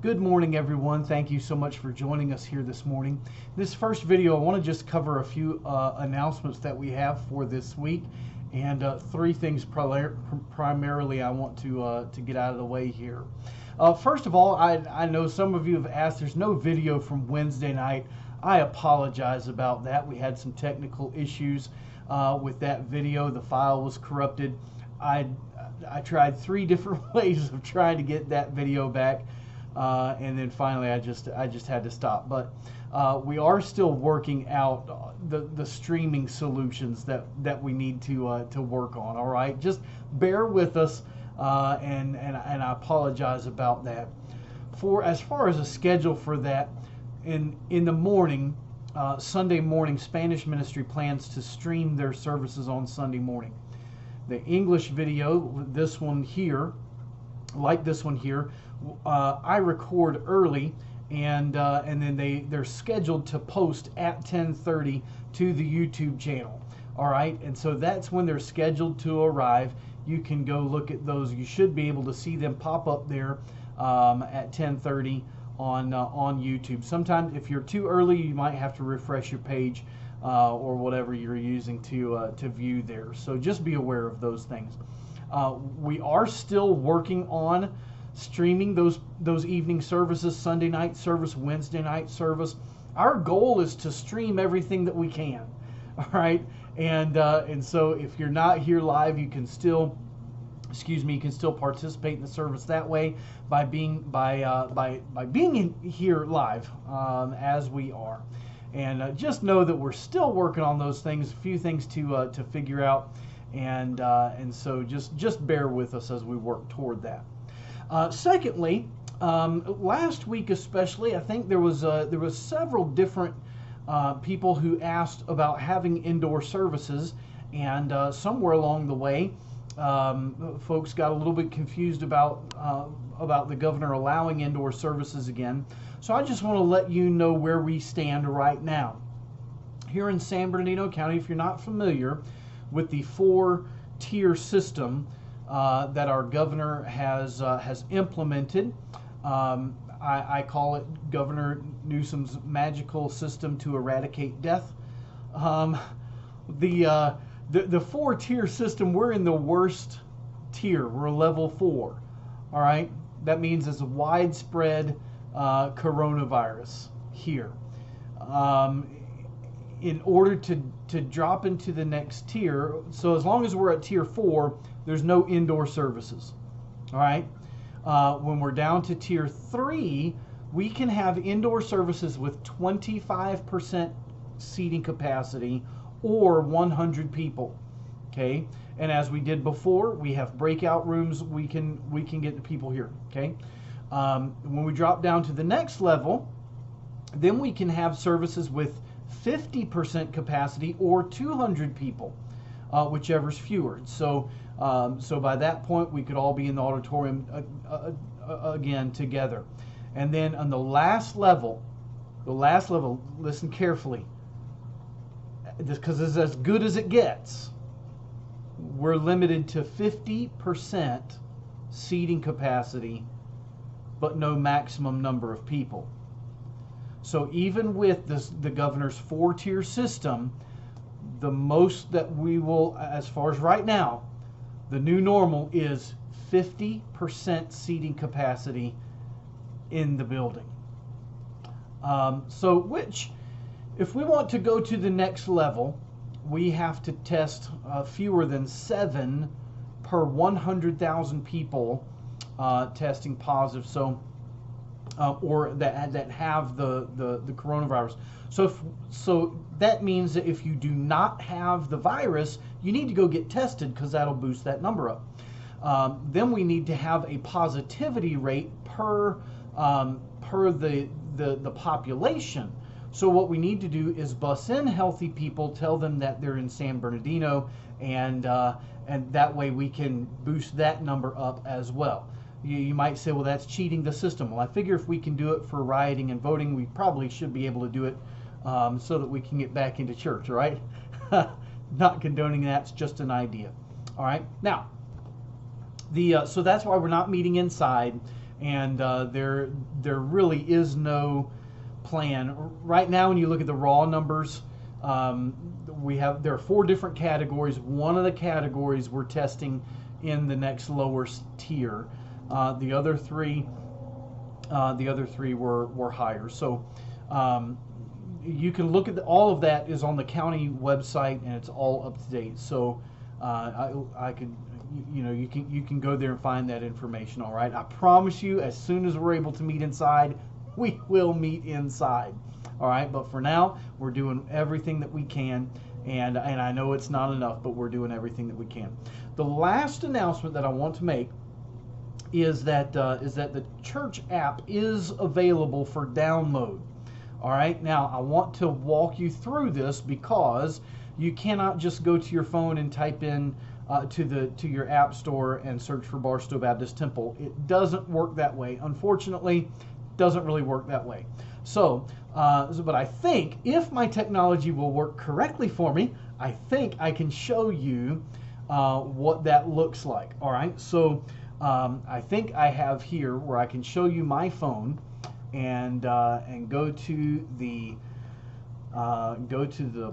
Good morning, everyone. Thank you so much for joining us here this morning. This first video, I want to just cover a few announcements that we have for this week, and three things primarily I want to get out of the way here. First of all, I know some of you have asked, there's no video from Wednesday night. I apologize about that. We had some technical issues with that video. The file was corrupted. I tried 3 different ways of trying to get that video back. And then finally, I just had to stop. But we are still working out the streaming solutions that we need to work on. All right, just bear with us, and I apologize about that. As far as a schedule for that, in the morning, Sunday morning, Spanish Ministry plans to stream their services on Sunday morning. The English video, this one here, like this one here, I record early, and then they're scheduled to post at 10:30 to the YouTube channel. All right, and so that's when they're scheduled to arrive. You can go look at those. You should be able to see them pop up there at 10:30 on YouTube. Sometimes if you're too early, you might have to refresh your page or whatever you're using to view there. So just be aware of those things. We are still working on streaming those evening services, Sunday night service, Wednesday night service. Our goal is to stream everything that we can. All right, and so if you're not here live, you can still participate in the service that way by being in here live as we are. And just know that we're still working on those things, a few things to figure out, and so just bear with us as we work toward that. Secondly, last week especially, I think there was several different people who asked about having indoor services, and somewhere along the way, folks got a little bit confused about the governor allowing indoor services again. So I just want to let you know where we stand right now. Here in San Bernardino County, if you're not familiar with the 4-tier system that our governor has implemented, I call it Governor Newsom's magical system to eradicate death. The 4-tier system, we're in the worst tier. We're level 4. All right, that means it's a widespread coronavirus here. In order to drop into the next tier, so as long as we're at tier 4, there's no indoor services. All right. When we're down to tier 3, we can have indoor services with 25% seating capacity or 100 people. Okay. And as we did before, we have breakout rooms. We can get the people here. Okay. When we drop down to the next level, then we can have services with 50% capacity or 200 people, whichever's fewer. So by that point, we could all be in the auditorium again together. And then on the last level, listen carefully, because this is as good as it gets. We're limited to 50% seating capacity, but no maximum number of people. So even with the governor's 4-tier system, the most that we will, as far as right now, the new normal is 50% seating capacity in the building. So which, if we want to go to the next level, we have to test fewer than 7 per 100,000 people testing positive. So or that have the coronavirus. So that means that if you do not have the virus, you need to go get tested, because that'll boost that number up. Then we need to have a positivity rate per the population. So what we need to do is bus in healthy people, tell them that they're in San Bernardino, and that way we can boost that number up as well. You might say, well, that's cheating the system. Well, I figure if we can do it for rioting and voting, we probably should be able to do it so that we can get back into church, all right? Not condoning that, it's just an idea. All right, now, so that's why we're not meeting inside. and there really is no plan right now. When you look at the raw numbers, there are 4 different categories. One of the categories we're testing in the next lower tier. The other three were higher. So you can look at all of that is on the county website, and it's all up to date. So I could, you can go there and find that information. All right, I promise you, as soon as we're able to meet inside, we will meet inside. All right, but for now, we're doing everything that we can, and I know it's not enough, but we're doing everything that we can. The last announcement that I want to make is that the church app is available for download. All right, now I want to walk you through this, because you cannot just go to your phone and type in to your app store and search for Barstow Baptist Temple. It doesn't work that way. Unfortunately, it doesn't really work that way. So, but I think if my technology will work correctly for me, I think I can show you what that looks like. All right, so I think I have here where I can show you my phone, and go to the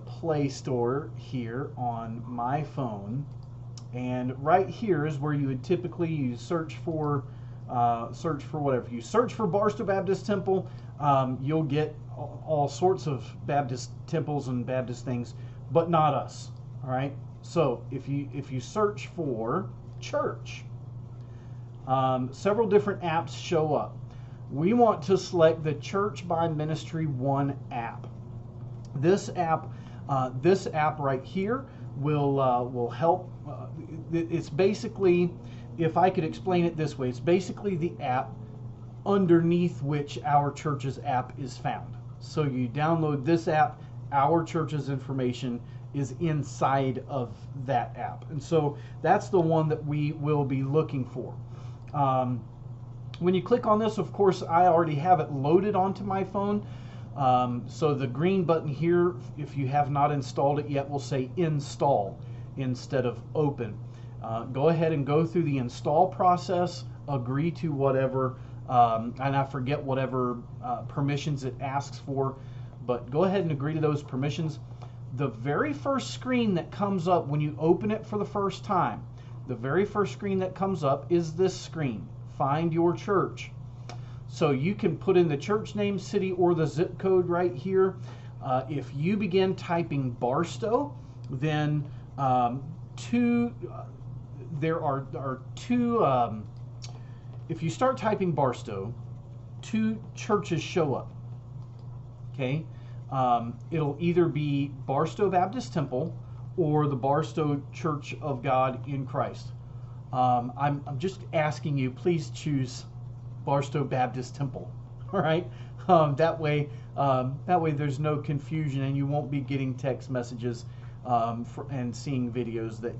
Play Store here on my phone, and right here is where you would typically search for whatever. You search for Barstow Baptist Temple, you'll get all sorts of Baptist temples and Baptist things, but not us. All right. So if you search for church, several different apps show up. We want to select the Church by Ministry One app. This app right here will help. It's basically, if I could explain it this way, it's basically the app underneath which our church's app is found. So you download this app, our church's information is inside of that app, and so that's the one that we will be looking for. When you click on this, of course, I already have it loaded onto my phone. So the green button here, if you have not installed it yet, will say install instead of open. Go ahead and go through the install process, agree to whatever, and I forget whatever permissions it asks for, but go ahead and agree to those permissions. The very first screen that comes up when you open it for the first time, the very first screen that comes up is this screen. Find your church. So you can put in the church name, city, or the zip code right here. If you begin typing Barstow, then there are two. If you start typing Barstow, 2 churches show up. Okay, it'll either be Barstow Baptist Temple or the Barstow Church of God in Christ. I'm just asking you, please choose Barstow Baptist Temple. All right, that way there's no confusion, and you won't be getting text messages and seeing videos that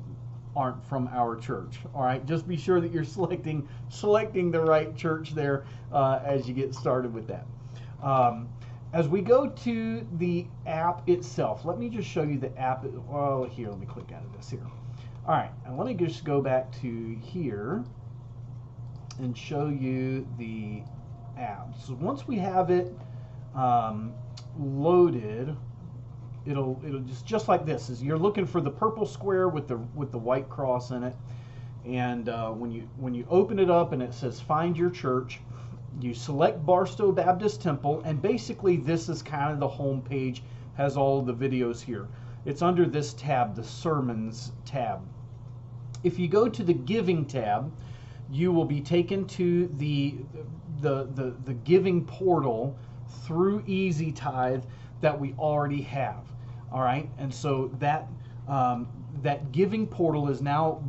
aren't from our church. All right, just be sure that you're selecting the right church there as you get started with that. As we go to the app itself, let me just show you the app. Oh, here, let me click out of this here. All right, and let me just go back to here and show you the app. So once we have it loaded, it'll just like this. Is you're looking for the purple square with the white cross in it, and when you open it up and it says Find Your Church, you select Barstow Baptist Temple, and basically this is kind of the home page. Has all of the videos here. It's under this tab, the Sermons tab. If you go to the Giving tab, you will be taken to the giving portal through Easy Tithe that we already have. All right, and so that giving portal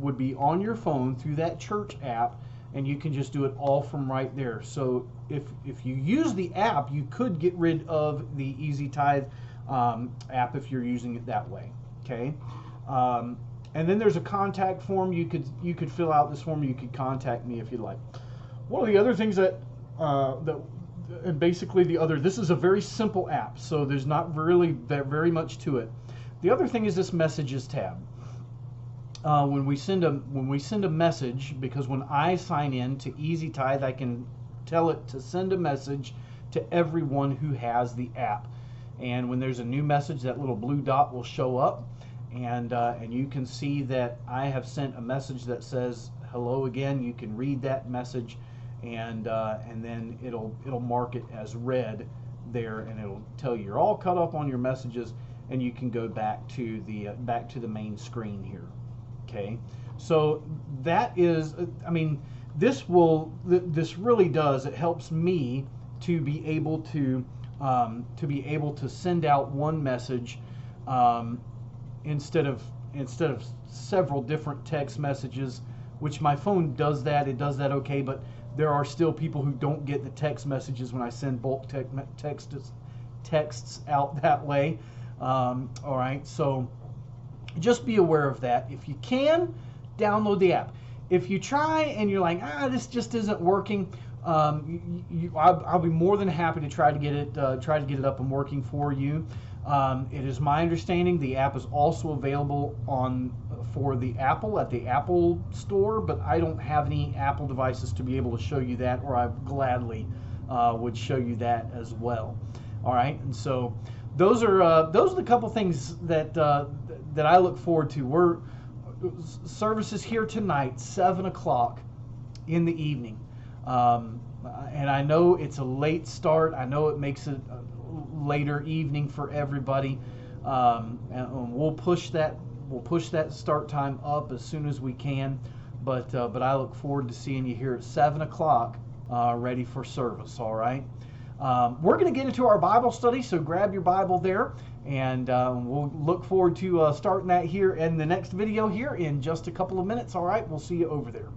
would be on your phone through that church app, and you can just do it all from right there. So if you use the app, you could get rid of the Easy Tithe app if you're using it that way. Okay. And then there's a contact form. You could fill out this form. You could contact me if you'd like. One of the other things and basically this is a very simple app, so there's not really very much to it. The other thing is this Messages tab. When we send a message, because when I sign in to Easy Tithe, I can tell it to send a message to everyone who has the app. And when there's a new message, that little blue dot will show up, and you can see that I have sent a message that says hello again. You can read that message, and then it'll mark it as read there, and it'll tell you you're all caught up on your messages, and you can go back to the main screen here. Okay, so that is, I mean, this really does, it helps me to be able to send out one message instead of several different text messages, which my phone does that. It does that okay, but there are still people who don't get the text messages when I send bulk texts out that way. All right, so just be aware of that. If you can, download the app. If you try and you're like, this just isn't working, I'll be more than happy to try to get it up and working for you. It is my understanding the app is also available for the Apple at the Apple Store, but I don't have any Apple devices to be able to show you that, or I gladly would show you that as well. All right, and so those are the couple things that I look forward to. We're services here tonight, 7 o'clock in the evening. And I know it's a late start. I know it makes it a later evening for everybody. And we'll push that start time up as soon as we can. But I look forward to seeing you here at 7 o'clock, ready for service. All right. We're going to get into our Bible study, so grab your Bible there, and we'll look forward to starting that here in the next video here in just a couple of minutes. All right, we'll see you over there.